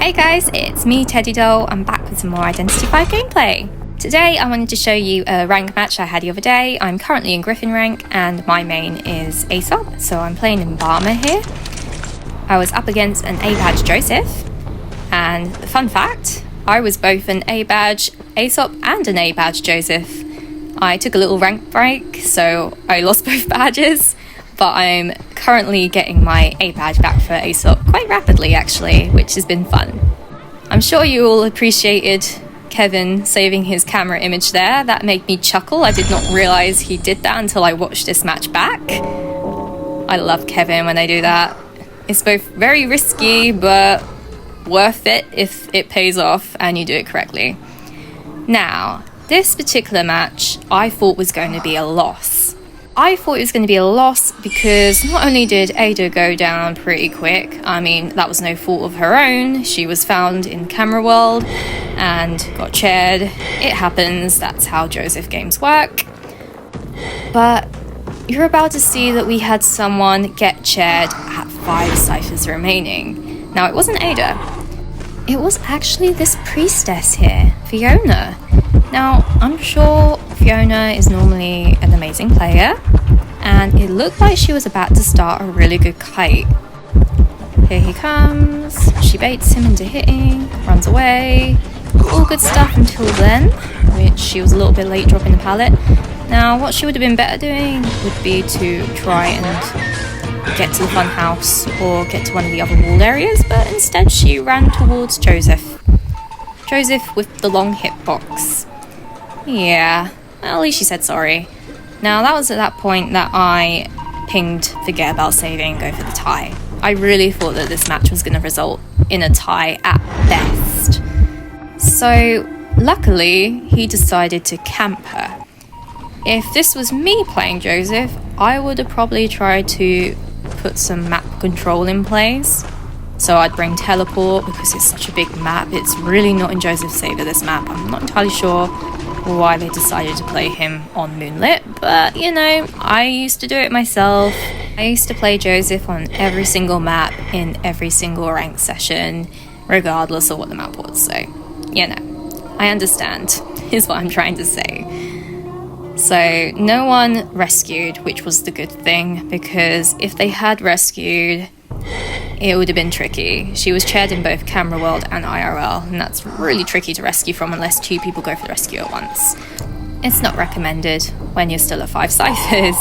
Hey guys, it's me, Teddy Doll. I'm back with some more Identity V gameplay. Today I wanted to show you a rank match I had the other day. I'm currently in Griffin rank and my main is Aesop, so I'm playing Embalmer here. I was up against an A badge Joseph, and the fun fact, I was both an A badge Aesop and an A badge Joseph. I took a little rank break, so I lost both badges, but I'm currently getting my A badge back for Aesop quite rapidly actually, which has been fun. I'm sure you all appreciated Kevin saving his camera image there. That made me chuckle. I did not realise he did that until I watched this match back. I love Kevin when I do that. It's both very risky but worth it if it pays off and you do it correctly. Now, this particular match I thought was going to be a loss. I thought it was going to be a loss because not only did Ada go down pretty quick, I mean, that was no fault of her own. She was found in camera world and got chaired. It happens, that's how Joseph games work. But you're about to see that we had someone get chaired at 5 ciphers remaining. Now, it wasn't Ada. It was actually this priestess here, Fiona. Now, I'm sure Fiona is normally an amazing player, and it looked like she was about to start a really good kite. Here he comes, she baits him into hitting, runs away, all good stuff until then, which she was a little bit late dropping the pallet. Now, what she would have been better doing would be to try and get to the fun house or get to one of the other walled areas, but instead she ran towards Joseph. Joseph with the long hitbox. Yeah, well, at least she said sorry. Now, that was at that point that I pinged forget about saving, go for the tie. I really thought that this match was going to result in a tie at best. So, luckily, he decided to camp her. If this was me playing Joseph, I would have probably tried to put some map control in place. So I'd bring teleport because it's such a big map. It's really not in Joseph's favour, this map. I'm not entirely sure why they decided to play him on Moonlit, but you know, I used to do it myself. I used to play Joseph on every single map in every single rank session, regardless of what the map was. So, you know, I understand, is what I'm trying to say. So no one rescued, which was the good thing, because if they had rescued, it would have been tricky. She was chaired in both camera world and IRL, and that's really tricky to rescue from unless 2 people go for the rescue at once. It's not recommended when you're still at 5 ciphers.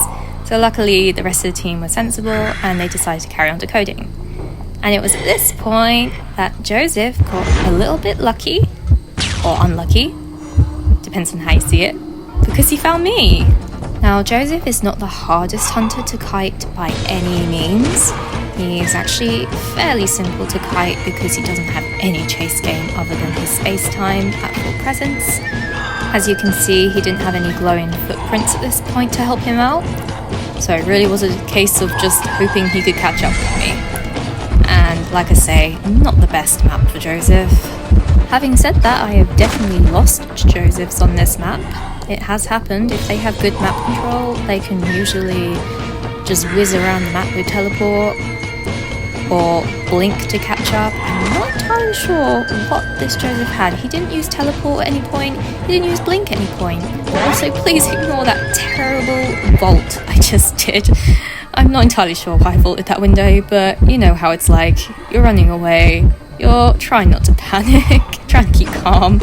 So luckily the rest of the team was sensible and they decided to carry on decoding. And it was at this point that Joseph got a little bit lucky, or unlucky, depends on how you see it, because he found me. Now, Joseph is not the hardest hunter to kite by any means. He is actually fairly simple to kite because he doesn't have any chase game other than his space-time at full presence. As you can see, he didn't have any glowing footprints at this point to help him out, so it really was a case of just hoping he could catch up with me. And like I say, not the best map for Joseph. Having said that, I have definitely lost Josephs on this map. It has happened. If they have good map control, they can usually just whiz around the map with teleport or blink to catch up. I'm not entirely sure what this Joseph had. He didn't use teleport at any point, he didn't use blink at any point. Also, please ignore that terrible vault I just did. I'm not entirely sure why I vaulted that window, but you know how it's like. You're running away, you're trying not to panic, trying to keep calm,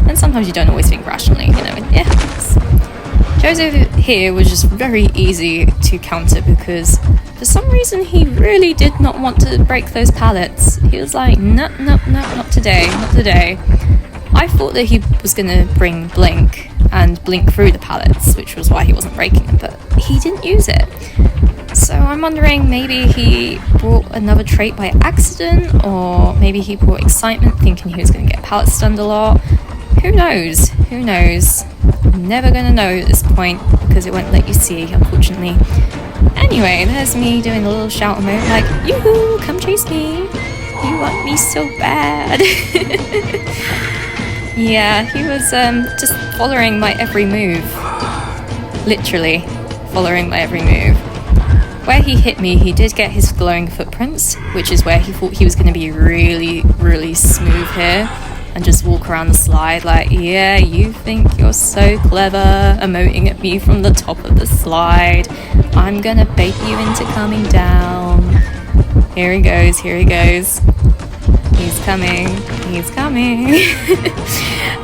and sometimes you don't always think rationally, you know, it happens. Joseph here was just very easy to counter because for some reason he really did not want to break those pallets. He was like, no, not today, not today. I thought that he was going to bring blink and blink through the pallets, which was why he wasn't breaking them, but he didn't use it. So I'm wondering, maybe he brought another trait by accident, or maybe he brought excitement thinking he was going to get pallet stunned a lot. Who knows? Who knows? I'm never going to know at this point because it won't let you see, unfortunately. Anyway, there's me doing a little shout mode like, yoo-hoo, come chase me. You want me so bad. Yeah, he was just following my every move. Literally following my every move. Where he hit me, he did get his glowing footprints, which is where he thought he was going to be really really smooth here and just walk around the slide like, yeah, you think you're so clever, emoting at me from the top of the slide. I'm gonna bait you into coming down. Here he goes, here he goes. He's coming, he's coming.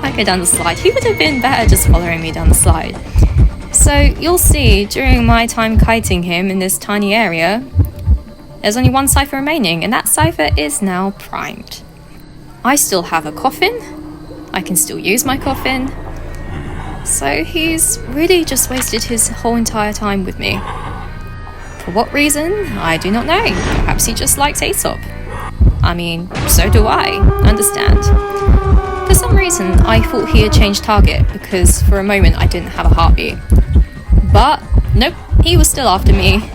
I go down the slide. He would have been better just following me down the slide. So you'll see, during my time kiting him in this tiny area, there's only one cipher remaining, and that cipher is now primed. I still have a coffin. I can still use my coffin. So he's really just wasted his whole entire time with me. For what reason? I do not know. Perhaps he just likes Aesop. I mean, so do I. Understand. For some reason, I thought he had changed target because for a moment I didn't have a heartbeat. But nope, he was still after me.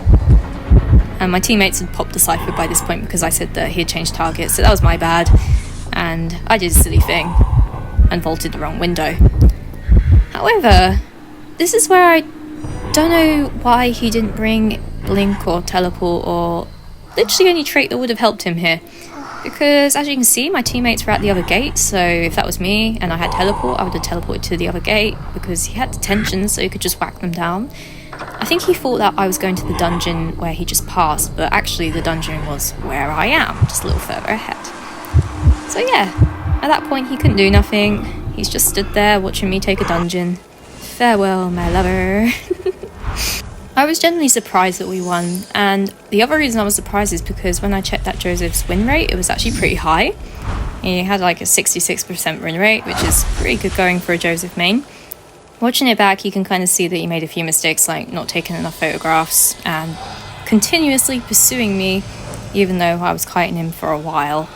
And my teammates had popped the cipher by this point because I said that he had changed target, so that was my bad. And I did a silly thing and vaulted the wrong window. However, this is where I don't know why he didn't bring Blink or Teleport or literally any trait that would have helped him here. Because as you can see, my teammates were at the other gate, so if that was me and I had Teleport, I would have teleported to the other gate because he had detention, so he could just whack them down. I think he thought that I was going to the dungeon where he just passed, but actually the dungeon was where I am, just a little further ahead. So yeah, at that point he couldn't do nothing. He's just stood there watching me take a dungeon. Farewell, my lover. I was genuinely surprised that we won, and the other reason I was surprised is because when I checked that Joseph's win rate, it was actually pretty high. He had like a 66% win rate, which is pretty good going for a Joseph main. Watching it back, you can kind of see that he made a few mistakes, like not taking enough photographs and continuously pursuing me, even though I was kiting him for a while.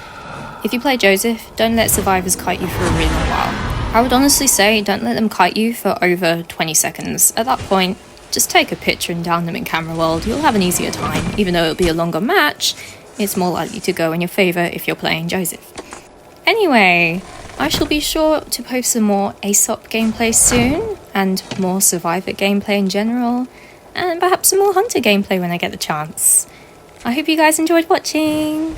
If you play Joseph, don't let survivors kite you for a really long while. I would honestly say don't let them kite you for over 20 seconds. At that point, just take a picture and down them in camera world. You'll have an easier time. Even though it'll be a longer match, it's more likely to go in your favour if you're playing Joseph. Anyway, I shall be sure to post some more Aesop gameplay soon, and more Survivor gameplay in general, and perhaps some more Hunter gameplay when I get the chance. I hope you guys enjoyed watching!